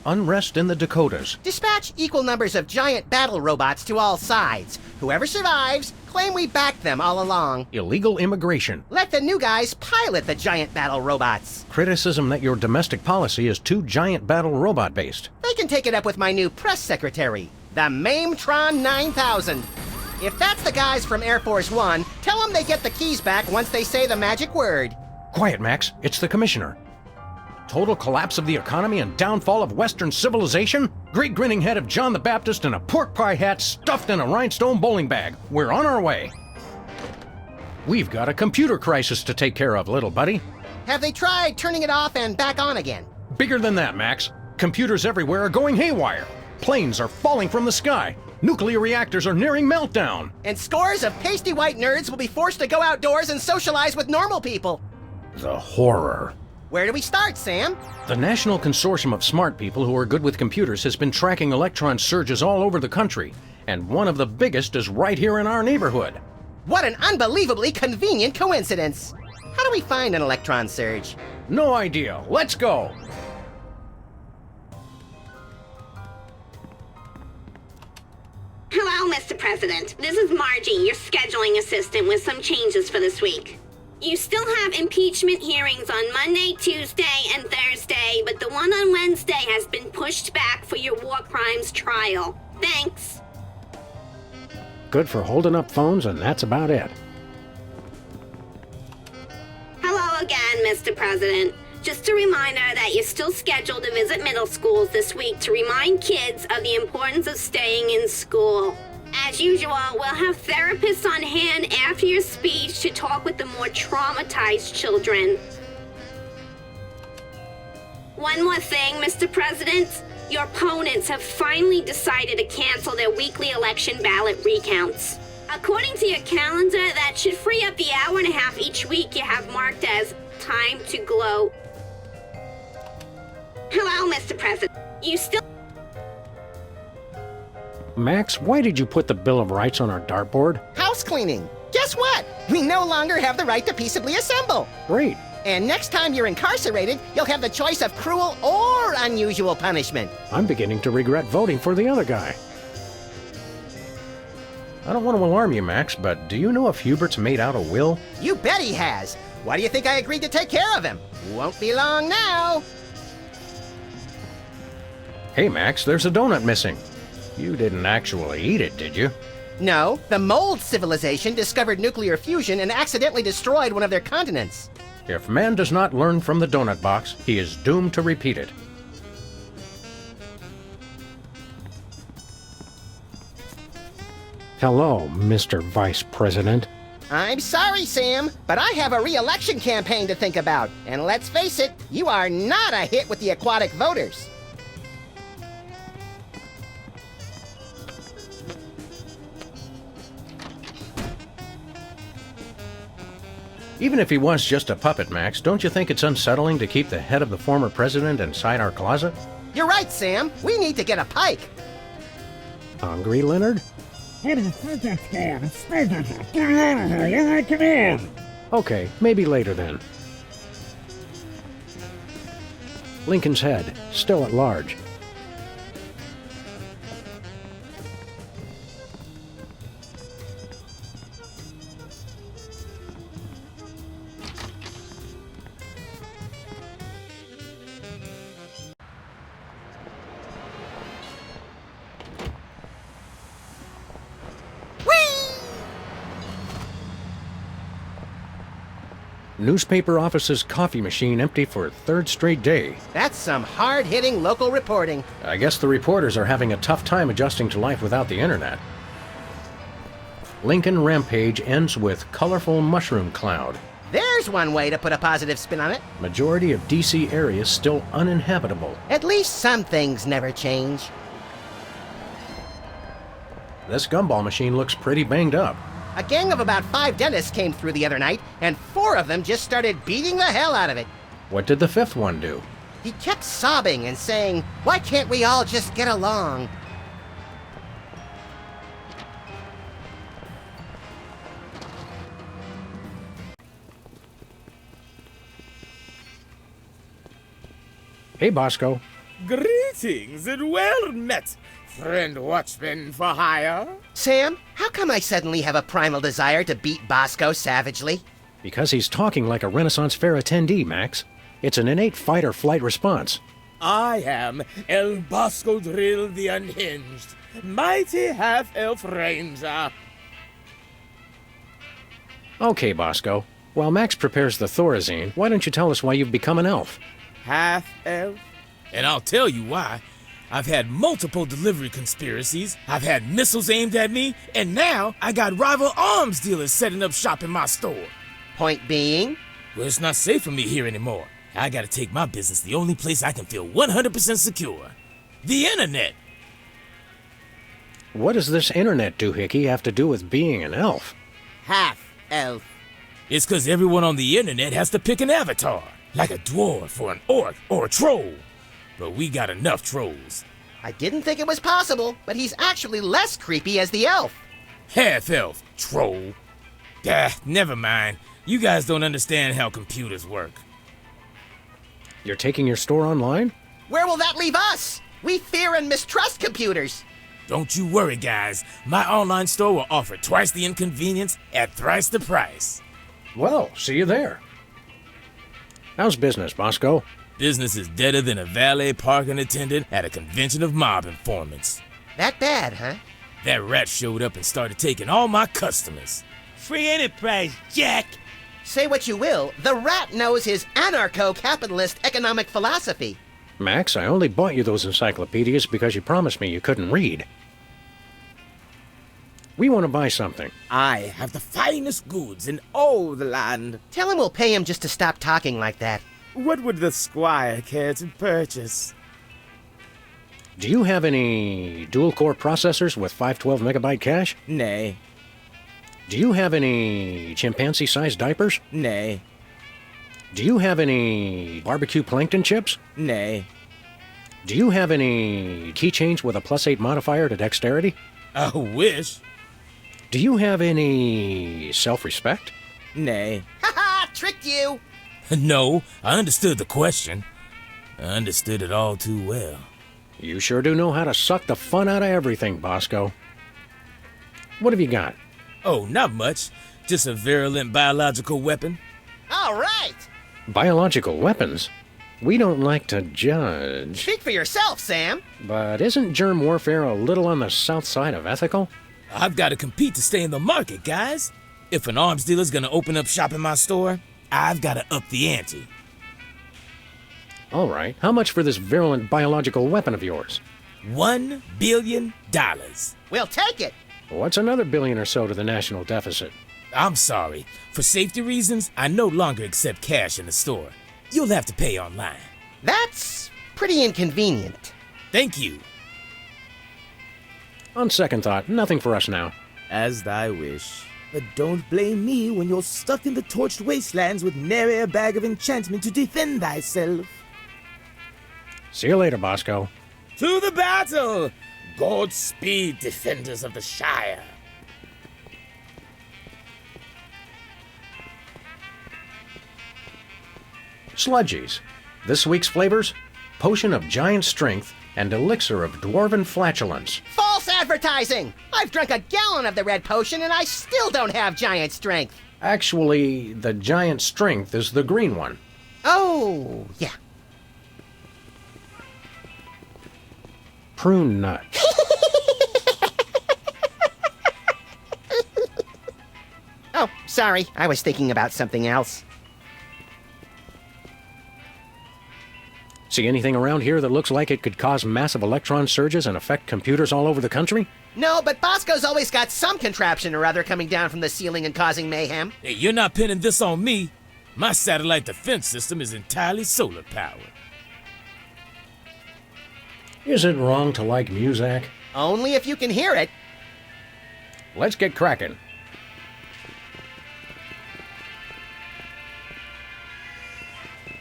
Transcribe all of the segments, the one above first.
unrest in the Dakotas. Dispatch equal numbers of giant battle robots to all sides. Whoever survives, claim we backed them all along. Illegal immigration. Let the new guys pilot the giant battle robots. Criticism that your domestic policy is too giant battle robot based. They can take it up with my new press secretary, the Mametron 9000. If that's the guys from Air Force One, tell them they get the keys back once they say the magic word. Quiet, Max. It's the commissioner. Total collapse of the economy and downfall of Western civilization? Great grinning head of John the Baptist in a pork pie hat stuffed in a rhinestone bowling bag. We're on our way. We've got a computer crisis to take care of, little buddy. Have they tried turning it off and back on again? Bigger than that, Max. Computers everywhere are going haywire. Planes are falling from the sky. Nuclear reactors are nearing meltdown. And scores of pasty white nerds will be forced to go outdoors and socialize with normal people. The horror. Where do we start, Sam? The National Consortium of Smart People who are good with computers has been tracking electron surges all over the country, and one of the biggest is right here in our neighborhood. What an unbelievably convenient coincidence. How do we find an electron surge? No idea. Let's go. Hello, Mr. President. This is Margie, your scheduling assistant, with some changes for this week. You still have impeachment hearings on Monday, Tuesday, and Thursday, but the one on Wednesday has been pushed back for your war crimes trial. Thanks. Good for holding up phones, and that's about it. Hello again, Mr. President. Just a reminder that you're still scheduled to visit middle schools this week to remind kids of the importance of staying in school. As usual, we'll have therapists on hand after your speech to talk with the more traumatized children. One more thing, Mr. President. Your opponents have finally decided to cancel their weekly election ballot recounts. According to your calendar, that should free up the hour and a half each week you have marked as time to gloat. Hello, Mr. President. You still... Max, why did you put the Bill of Rights on our dartboard? House cleaning. Guess what? We no longer have the right to peaceably assemble. Great. And next time you're incarcerated, you'll have the choice of cruel or unusual punishment. I'm beginning to regret voting for the other guy. I don't want to alarm you, Max, but do you know if Hubert's made out a will? You bet he has. Why do you think I agreed to take care of him? Won't be long now. Hey, Max, there's a donut missing. You didn't actually eat it, did you? No, the mold civilization discovered nuclear fusion and accidentally destroyed one of their continents. If man does not learn from the donut box, he is doomed to repeat it. Hello, Mr. Vice President. I'm sorry, Sam, but I have a re-election campaign to think about. And let's face it, you are not a hit with the aquatic voters. Even if he was just a puppet, Max, don't you think it's unsettling to keep the head of the former president inside our closet? You're right, Sam. We need to get a pike. Hungry, Leonard? Okay, maybe later then. Lincoln's Head, still at large. Newspaper office's coffee machine empty for a third straight day. That's some hard-hitting local reporting. I guess the reporters are having a tough time adjusting to life without the internet. Lincoln Rampage ends with colorful mushroom cloud. There's one way to put a positive spin on it. Majority of DC areas still uninhabitable. At least some things never change. This gumball machine looks pretty banged up. A gang of about 5 dentists came through the other night, and 4 of them just started beating the hell out of it. What did the 5th one do? He kept sobbing and saying, "Why can't we all just get along?" Hey, Bosco. Greetings! Greetings and well met, friend watchman for hire. Sam, how come I suddenly have a primal desire to beat Bosco savagely? Because he's talking like a Renaissance Fair attendee, Max. It's an innate fight-or-flight response. I am El Bosco Drill the Unhinged, mighty half-elf ranger. Okay, Bosco. While Max prepares the Thorazine, why don't you tell us why you've become an elf? Half-elf? And I'll tell you why. I've had multiple delivery conspiracies, I've had missiles aimed at me, and now I got rival arms dealers setting up shop in my store. Point being? Well, it's not safe for me here anymore. I gotta take my business the only place I can feel 100% secure. The internet! What does this internet doohickey have to do with being an elf? Half-elf. It's 'cause everyone on the internet has to pick an avatar, like a dwarf or an orc or a troll. But we got enough trolls. I didn't think it was possible, but he's actually less creepy as the elf. Half-elf, troll. Never mind. You guys don't understand how computers work. You're taking your store online? Where will that leave us? We fear and mistrust computers. Don't you worry, guys. My online store will offer twice the inconvenience at thrice the price. Well, see you there. How's business, Bosco? Business is deader than a valet parking attendant at a convention of mob informants. That bad, huh? That rat showed up and started taking all my customers. Free enterprise, Jack! Say what you will, the rat knows his anarcho-capitalist economic philosophy. Max, I only bought you those encyclopedias because you promised me you couldn't read. We want to buy something. I have the finest goods in all the land. Tell him we'll pay him just to stop talking like that. What would the squire care to purchase? Do you have any dual-core processors with 512 megabyte cache? Nay. Do you have any chimpanzee-sized diapers? Nay. Do you have any barbecue plankton chips? Nay. Do you have any keychains with a +8 modifier to dexterity? I wish. Do you have any self-respect? Nay. Ha-ha! Tricked you! No, I understood the question. I understood it all too well. You sure do know how to suck the fun out of everything, Bosco. What have you got? Oh, not much. Just a virulent biological weapon. All right! Biological weapons? We don't like to judge. Speak for yourself, Sam. But isn't germ warfare a little on the south side of ethical? I've got to compete to stay in the market, guys. If an arms dealer's gonna open up shop in my store, I've got to up the ante. All right, how much for this virulent biological weapon of yours? $1 billion. We'll take it. What's another billion or so to the national deficit? I'm sorry. For safety reasons, I no longer accept cash in the store. You'll have to pay online. That's pretty inconvenient. Thank you. On second thought, nothing for us now. As thy wish. But don't blame me when you're stuck in the torched wastelands with nary a bag of enchantment to defend thyself. See you later, Bosco. To the battle! Godspeed, defenders of the Shire. Sludgies. This week's flavors? Potion of Giant Strength and Elixir of Dwarven Flatulence. False advertising! I've drunk a gallon of the red potion and I still don't have giant strength. Actually, the Giant Strength is the green one. Oh, yeah. Prune nut. Oh, sorry. I was thinking about something else. See anything around here that looks like it could cause massive electron surges and affect computers all over the country? No, but Bosco's always got some contraption or other coming down from the ceiling and causing mayhem. Hey, you're not pinning this on me. My satellite defense system is entirely solar powered. Is it wrong to like Muzak? Only if you can hear it. Let's get cracking.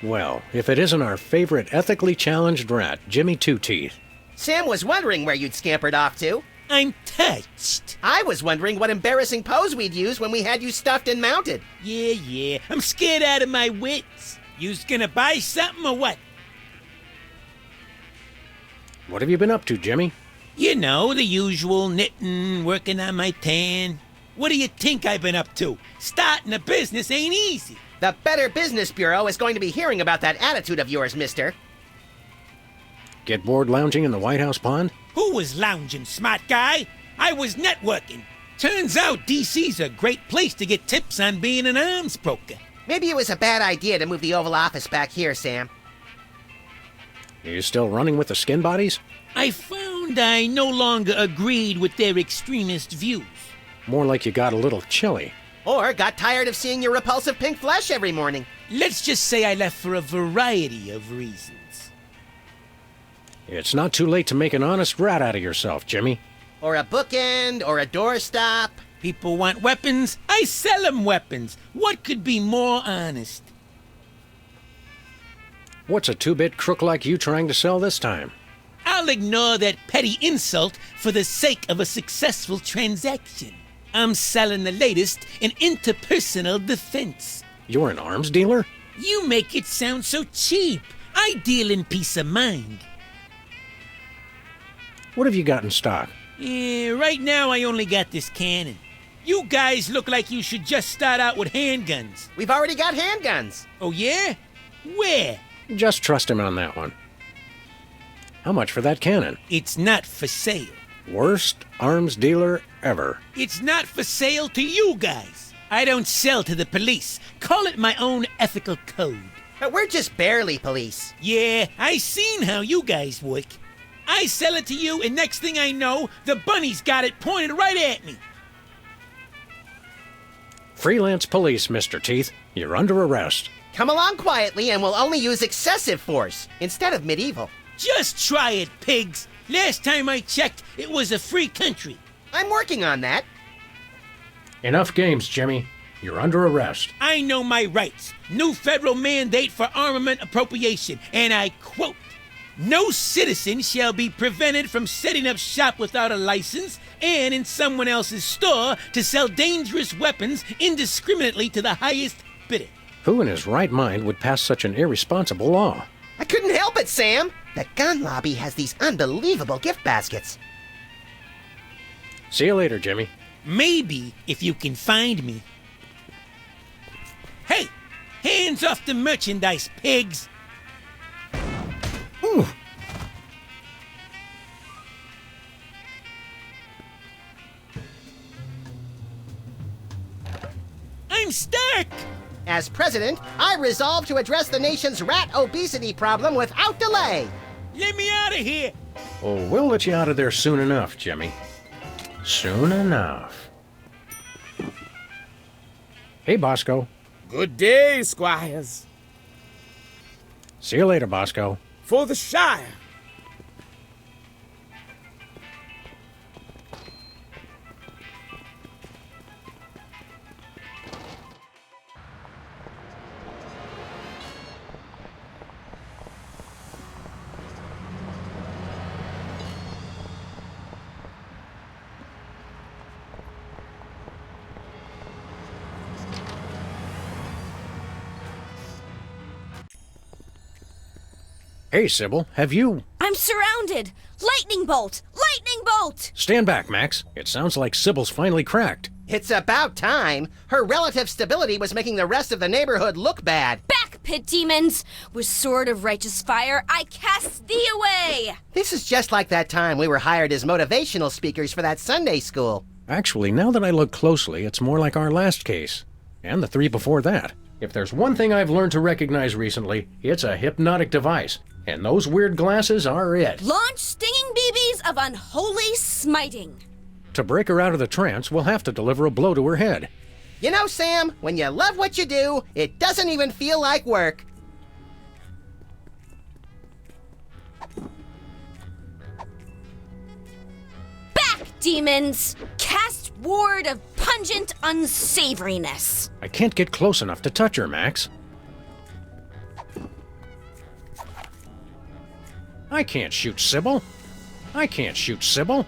Well, if it isn't our favorite ethically challenged rat, Jimmy Two-Teeth. Sam was wondering where you'd scampered off to. I'm touched. I was wondering what embarrassing pose we'd use when we had you stuffed and mounted. Yeah, I'm scared out of my wits. You's gonna buy something or what? What have you been up to, Jimmy? You know, the usual knitting, working on my tan. What do you think I've been up to? Starting a business ain't easy. The Better Business Bureau is going to be hearing about that attitude of yours, mister. Get bored lounging in the White House pond? Who was lounging, smart guy? I was networking. Turns out DC's a great place to get tips on being an arms broker. Maybe it was a bad idea to move the Oval Office back here, Sam. Are you still running with the skin bodies? I found I no longer agreed with their extremist views. More like you got a little chilly. Or got tired of seeing your repulsive pink flesh every morning. Let's just say I left for a variety of reasons. It's not too late to make an honest rat out of yourself, Jimmy. Or a bookend, or a doorstop. People want weapons, I sell them weapons. What could be more honest? What's a two-bit crook like you trying to sell this time? I'll ignore that petty insult for the sake of a successful transaction. I'm selling the latest in interpersonal defense. You're an arms dealer? You make it sound so cheap. I deal in peace of mind. What have you got in stock? Right now I only got this cannon. You guys look like you should just start out with handguns. We've already got handguns. Oh yeah? Where? Just trust him on that one. How much for that cannon? It's not for sale. Worst arms dealer ever. It's not for sale to you guys. I don't sell to the police. Call it my own ethical code. But we're just barely police. Yeah, I seen how you guys work. I sell it to you, and next thing I know, the bunny's got it pointed right at me. Freelance police, Mr. Teeth. You're under arrest. Come along quietly and we'll only use excessive force instead of medieval. Just try it, pigs. Last time I checked, it was a free country. I'm working on that. Enough games, Jimmy. You're under arrest. I know my rights. New federal mandate for armament appropriation, and I quote, "No citizen shall be prevented from setting up shop without a license and in someone else's store to sell dangerous weapons indiscriminately to the highest bidder." Who in his right mind would pass such an irresponsible law? I couldn't help it, Sam. The gun lobby has these unbelievable gift baskets. See you later, Jimmy. Maybe if you can find me. Hey, hands off the merchandise, pigs. Ooh. I'm stuck. As president, I resolve to address the nation's rat obesity problem without delay. Let me out of here. Oh, we'll let you out of there soon enough, Jimmy. Soon enough. Hey, Bosco. Good day, squires. See you later, Bosco. For the Shire. Hey, Sybil, have you... I'm surrounded! Lightning bolt! Lightning bolt! Stand back, Max. It sounds like Sybil's finally cracked. It's about time. Her relative stability was making the rest of the neighborhood look bad. Back, pit demons! With sword of righteous fire, I cast thee away! This is just like that time we were hired as motivational speakers for that Sunday school. Actually, now that I look closely, it's more like our last case. And the three before that. If there's one thing I've learned to recognize recently, it's a hypnotic device. And those weird glasses are it. Launch stinging BBs of unholy smiting. To break her out of the trance, we'll have to deliver a blow to her head. You know, Sam, when you love what you do, it doesn't even feel like work. Back, demons! Cast ward of pungent unsavoriness. I can't get close enough to touch her, Max. I can't shoot Sybil. I can't shoot Sybil.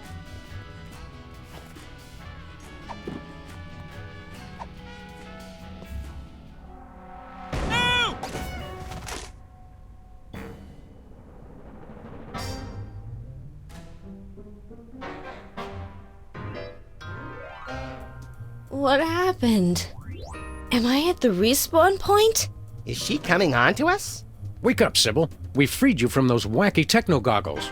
What happened? Am I at the respawn point? Is she coming on to us? Wake up, Sybil. We freed you from those wacky techno goggles.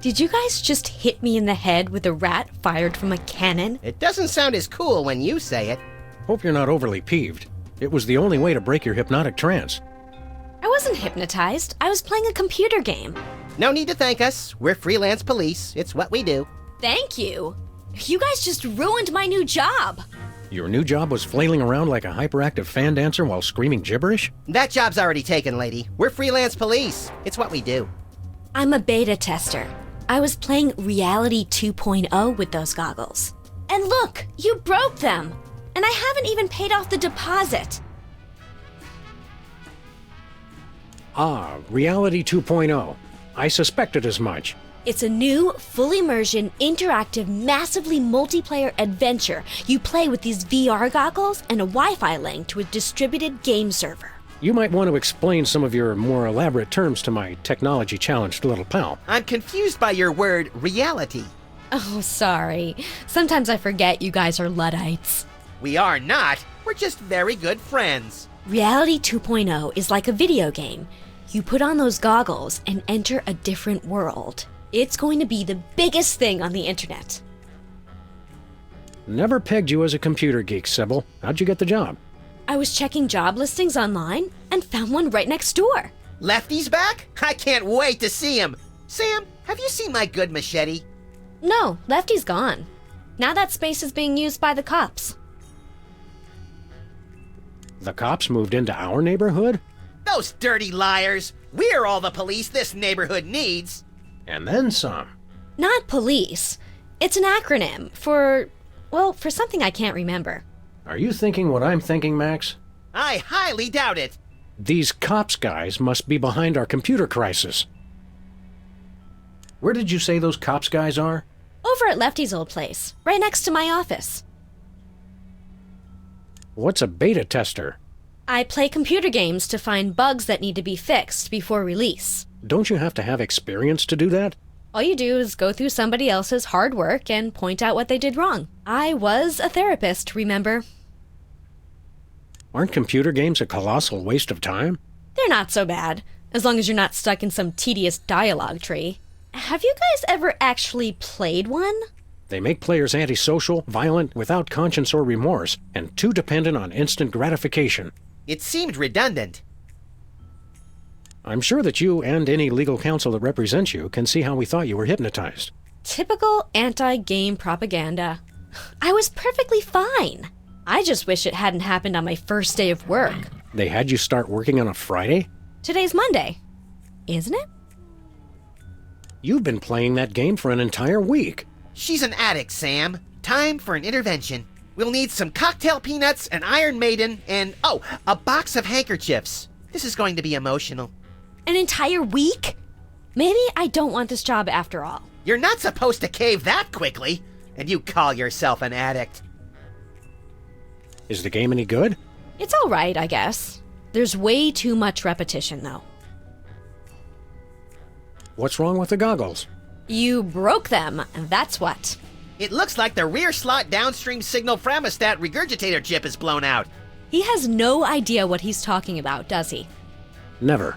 Did you guys just hit me in the head with a rat fired from a cannon? It doesn't sound as cool when you say it. Hope you're not overly peeved. It was the only way to break your hypnotic trance. I wasn't hypnotized. I was playing a computer game. No need to thank us. We're freelance police. It's what we do. Thank you. You guys just ruined my new job. Your new job was flailing around like a hyperactive fan dancer while screaming gibberish? That job's already taken, lady. We're freelance police. It's what we do. I'm a beta tester. I was playing Reality 2.0 with those goggles. And look, you broke them. And I haven't even paid off the deposit. Ah, Reality 2.0. I suspected as much. It's a new, full immersion, interactive, massively multiplayer adventure. You play with these VR goggles and a Wi-Fi link to a distributed game server. You might want to explain some of your more elaborate terms to my technology-challenged little pal. I'm confused by your word reality. Oh, sorry. Sometimes I forget you guys are Luddites. We are not. We're just very good friends. Reality 2.0 is like a video game. You put on those goggles and enter a different world. It's going to be the biggest thing on the internet. Never pegged you as a computer geek, Sybil. How'd you get the job? I was checking job listings online and found one right next door. Lefty's back? I can't wait to see him. Sam, have you seen my good machete? No, Lefty's gone. Now that space is being used by the cops. The cops moved into our neighborhood? Those dirty liars. We're all the police this neighborhood needs. And then some. Not police. It's an acronym for something I can't remember. Are you thinking what I'm thinking, Max? I highly doubt it. These cops guys must be behind our computer crisis. Where did you say those cops guys are? Over at Lefty's old place, right next to my office. What's a beta tester? I play computer games to find bugs that need to be fixed before release. Don't you have to have experience to do that? All you do is go through somebody else's hard work and point out what they did wrong. I was a therapist, remember? Aren't computer games a colossal waste of time? They're not so bad, as long as you're not stuck in some tedious dialogue tree. Have you guys ever actually played one? They make players antisocial, violent, without conscience or remorse, and too dependent on instant gratification. It seemed redundant. I'm sure that you and any legal counsel that represents you can see how we thought you were hypnotized. Typical anti-game propaganda. I was perfectly fine. I just wish it hadn't happened on my first day of work. They had you start working on a Friday? Today's Monday, isn't it? You've been playing that game for an entire week. She's an addict, Sam. Time for an intervention. We'll need some cocktail peanuts, an Iron Maiden, and, a box of handkerchiefs. This is going to be emotional. An entire week? Maybe I don't want this job after all. You're not supposed to cave that quickly, and you call yourself an addict. Is the game any good? It's all right, I guess. There's way too much repetition, though. What's wrong with the goggles? You broke them, that's what. It looks like the rear slot downstream signal thermostat regurgitator chip is blown out. He has no idea what he's talking about, does he? Never.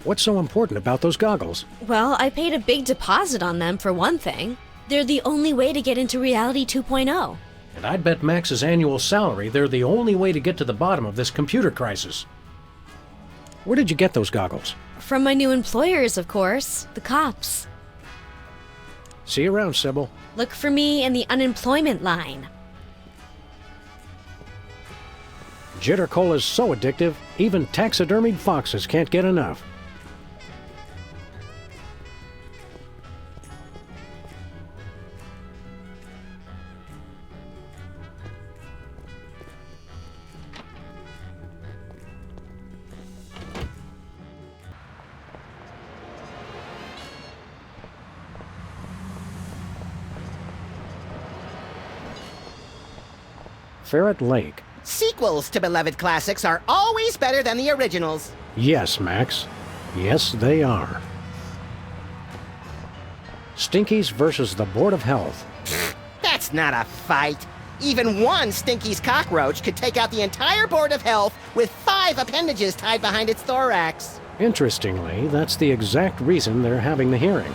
What's so important about those goggles? Well, I paid a big deposit on them for one thing. They're the only way to get into Reality 2.0. And I'd bet Max's annual salary they're the only way to get to the bottom of this computer crisis. Where did you get those goggles? From my new employers, of course, the cops. See you around, Sybil. Look for me in the unemployment line. Jitter Cola's so addictive, even taxidermied foxes can't get enough. Ferret Lake. Sequels to beloved classics are always better than the originals. Yes, Max. Yes, they are. Stinkies versus the Board of Health. That's It's not a fight. Even one Stinky's cockroach could take out the entire Board of Health with 5 appendages tied behind its thorax. Interestingly, that's the exact reason they're having the hearing.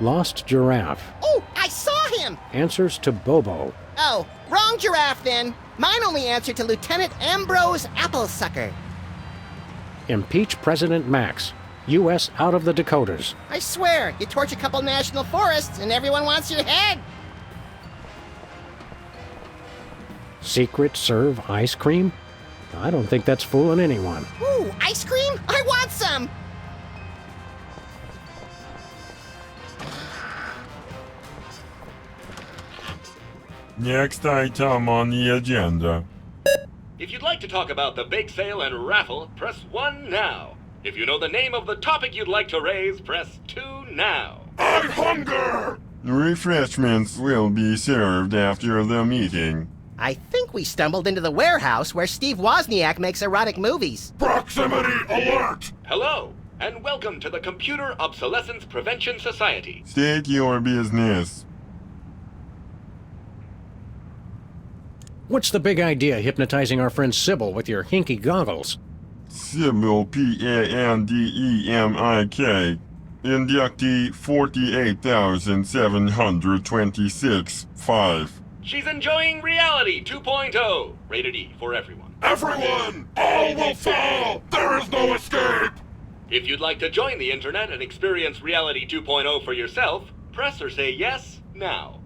Lost giraffe. Oh, I saw him! Answers to Bobo. Oh, wrong giraffe then. Mine only answered to Lieutenant Ambrose Applesucker. Impeach President Max. U.S. out of the Dakotas. I swear, you torch a couple national forests and everyone wants your head. Secret serve ice cream? I don't think that's fooling anyone. Ooh, ice cream? I want some! Next item on the agenda. If you'd like to talk about the bake sale and raffle, press 1 now. If you know the name of the topic you'd like to raise, press 2 now. I hunger! Refreshments will be served after the meeting. I think we stumbled into the warehouse where Steve Wozniak makes erotic movies. Proximity alert! Hello, and welcome to the Computer Obsolescence Prevention Society. State your business. What's the big idea hypnotizing our friend Sybil with your hinky goggles? Sybil Pandemik. Inductee 48,726. 5. She's enjoying Reality 2.0, rated E for everyone. Everyone! All will fall! There is no escape! If you'd like to join the internet and experience Reality 2.0 for yourself, press or say yes now.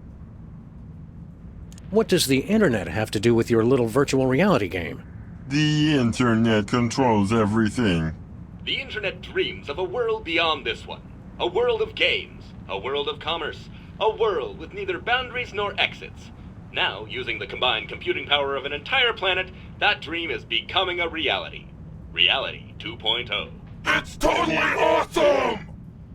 What does the internet have to do with your little virtual reality game? The internet controls everything. The internet dreams of a world beyond this one. A world of games, a world of commerce, a world with neither boundaries nor exits. Now, using the combined computing power of an entire planet, that dream is becoming a reality. Reality 2.0. It's totally awesome!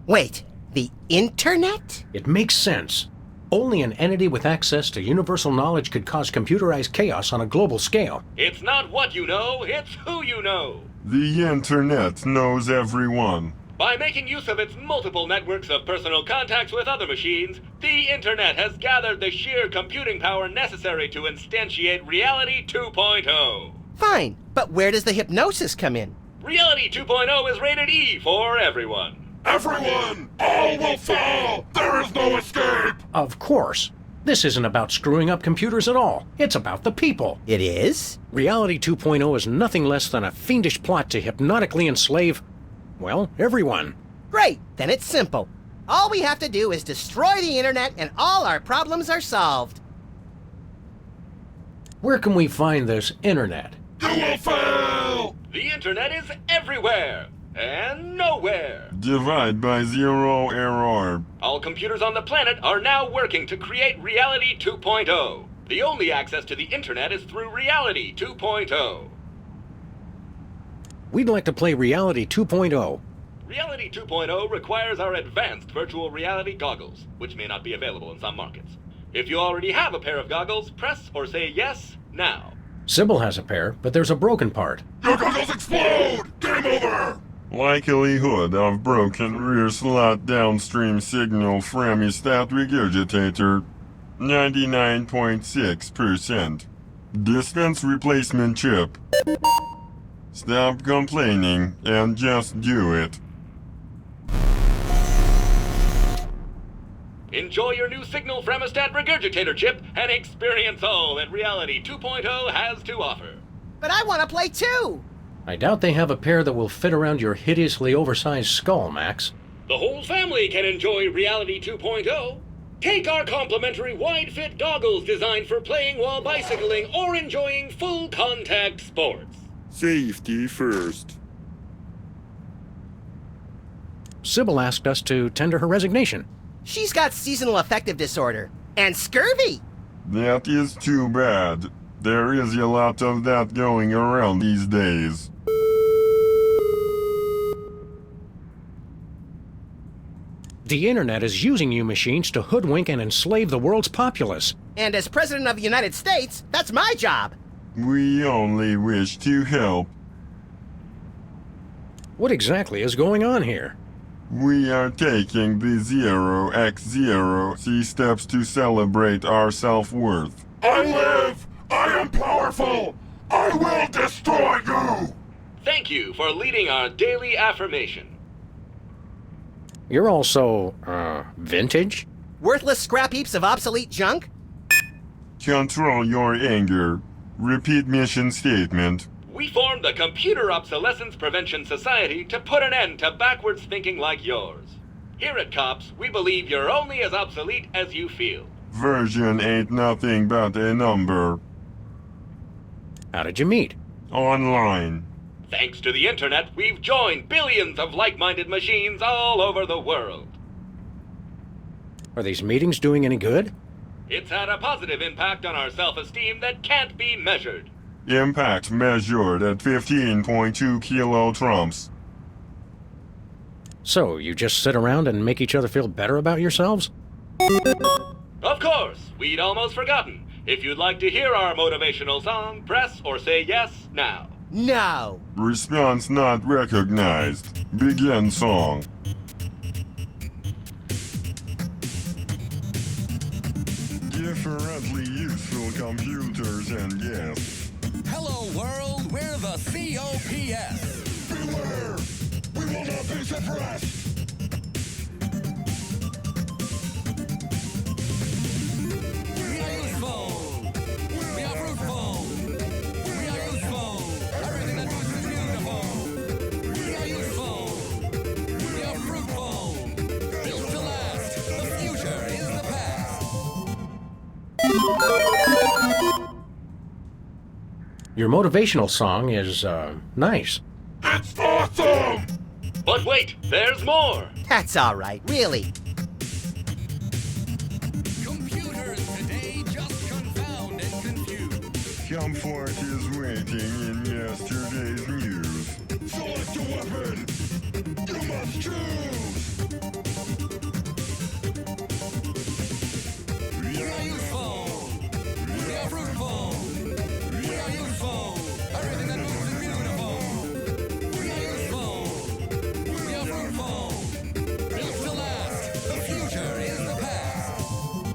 Wait, the internet? It makes sense. Only an entity with access to universal knowledge could cause computerized chaos on a global scale. It's not what you know, it's who you know. The internet knows everyone. By making use of its multiple networks of personal contacts with other machines, the internet has gathered the sheer computing power necessary to instantiate Reality 2.0. Fine, but where does the hypnosis come in? Reality 2.0 is rated E for everyone. Everyone! All will fall! There is no escape! Of course. This isn't about screwing up computers at all. It's about the people. It is? Reality 2.0 is nothing less than a fiendish plot to hypnotically enslave, well, everyone. Great, then it's simple. All we have to do is destroy the internet and all our problems are solved. Where can we find this internet? You will fail! The internet is everywhere and nowhere. Divide by 0 error. All computers on the planet are now working to create Reality 2.0. The only access to the internet is through Reality 2.0. We'd like to play Reality 2.0. Reality 2.0 requires our advanced virtual reality goggles, which may not be available in some markets. If you already have a pair of goggles, press or say yes now. Sybil has a pair, but there's a broken part. Your goggles explode! Game over! Likelihood of broken rear slot downstream signal fremostat regurgitator 99.6%. Dispense replacement chip. Stop complaining and just do it. Enjoy your new signal fremostat regurgitator chip and experience all that Reality 2.0 has to offer. But I want to play too! I doubt they have a pair that will fit around your hideously oversized skull, Max. The whole family can enjoy Reality 2.0. Take our complimentary wide-fit goggles designed for playing while bicycling or enjoying full-contact sports. Safety first. Sybil asked us to tender her resignation. She's got seasonal affective disorder and scurvy. That is too bad. There is a lot of that going around these days. The internet is using you machines to hoodwink and enslave the world's populace. And as President of the United States, that's my job. We only wish to help. What exactly is going on here? We are taking the 0x0 steps to celebrate our self-worth. I live! I am powerful! I will destroy you! Thank you for leading our daily affirmation. You're also, vintage? Worthless scrap heaps of obsolete junk? Control your anger. Repeat mission statement. We formed the Computer Obsolescence Prevention Society to put an end to backwards thinking like yours. Here at COPS, we believe you're only as obsolete as you feel. Version ain't nothing but a number. How did you meet? Online. Thanks to the internet, we've joined billions of like-minded machines all over the world. Are these meetings doing any good? It's had a positive impact on our self-esteem that can't be measured. Impact measured at 15.2 kilotrumps. So, you just sit around and make each other feel better about yourselves? Of course, we'd almost forgotten. If you'd like to hear our motivational song, press or say yes now. No. Response not recognized. Begin song. Differently useful computers and yes. Hello world, we're the COPS. Beware! We will not be suppressed! We are useful. We are fruitful. We are useful. Everything that moves is beautiful. We are useful. We are fruitful. Built to last. The future is the past. Your motivational song is, nice. It's awesome! But wait, there's more! That's all right, really. Computers today just confound and confuse. Comfort is waiting in yesterday's news. Select a weapon! You must choose! We are useful. We are fruitful. We are useful. Everything that moves is beautiful. We are useful. We are fruitful. Built to last. The future is the past.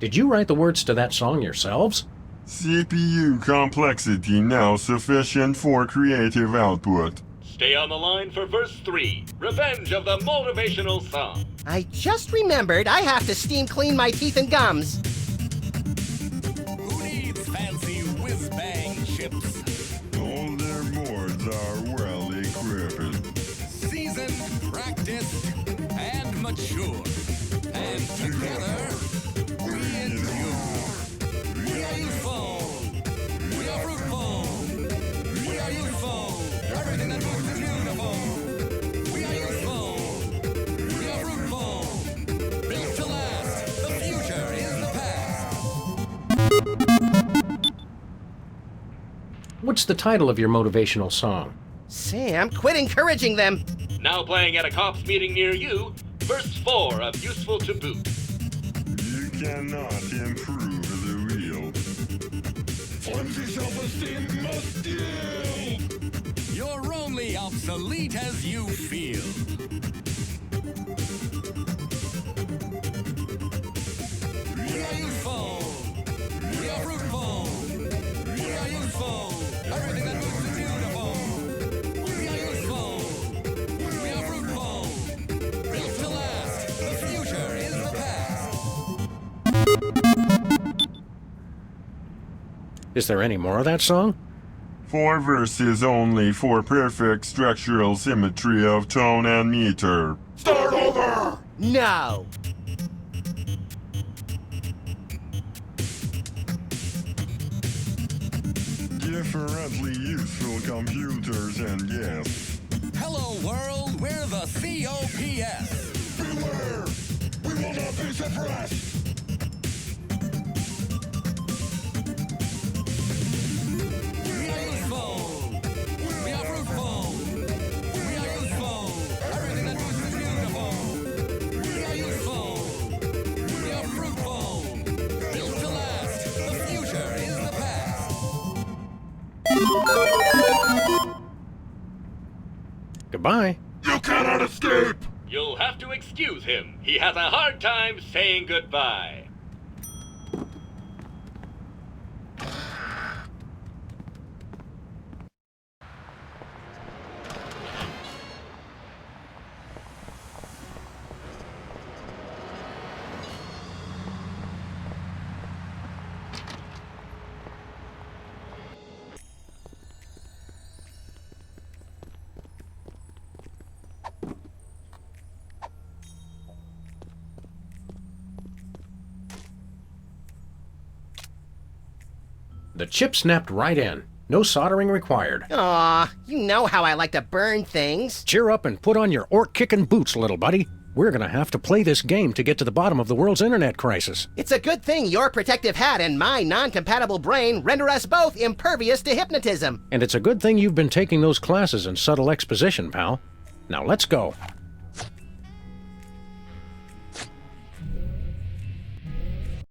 Did you write the words to that song yourselves? CPU complexity now sufficient for creative output. Stay on the line for verse 3, Revenge of the Motivational Song. I just remembered I have to steam clean my teeth and gums. Who needs fancy whiz-bang chips? All their boards are well equipped. Seasoned, practiced, and mature. And together, we endure. We are useful. We are fruitful. We are useful. Everything that moves is beautiful. We are useful. We are fruitful. Built to last. The future is the past. What's the title of your motivational song? Sam, quit encouraging them. Now playing at a COPS meeting near you, verse 4 of Useful to Boot. You cannot improve the wheel. Flimsy self-esteem must yield! You're only obsolete as you feel. We are useful. We are fruitful. We are useful. Everything that moves is beautiful. We are useful. We are fruitful. Built to last. The future is the past. Is there any more of that song? 4 verses only for perfect structural symmetry of tone and meter. Start over! No. Differently useful computers and yes. Hello world, we're the COPS. Beware! We will not be suppressed! We are useful. We are fruitful. We are useful. Everything that moves is beautiful. We are useful. We are fruitful. Built to last. The future is the past. Goodbye. You cannot escape! You'll have to excuse him. He has a hard time saying goodbye. The chip snapped right in. No soldering required. Aw, you know how I like to burn things. Cheer up and put on your orc-kicking boots, little buddy. We're gonna have to play this game to get to the bottom of the world's internet crisis. It's a good thing your protective hat and my non-compatible brain render us both impervious to hypnotism. And it's a good thing you've been taking those classes in subtle exposition, pal. Now let's go.